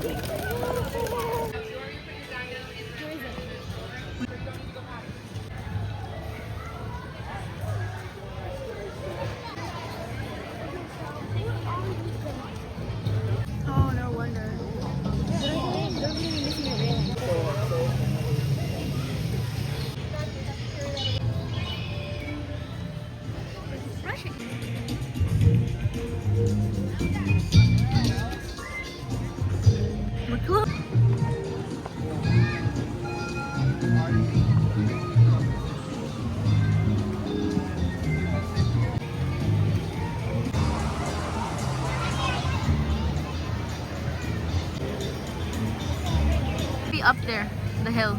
Oh, no wonder. They're really missing a railing. Refreshing. We're close. Be up there, the hill.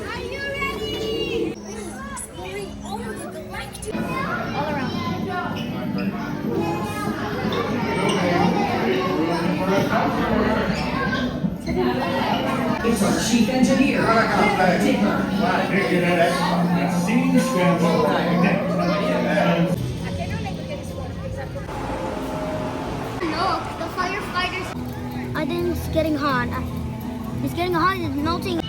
Are you ready? All around. It's our chief engineer, Digger. No, the firefighters. I think it's getting hot. It's getting hot. It's melting.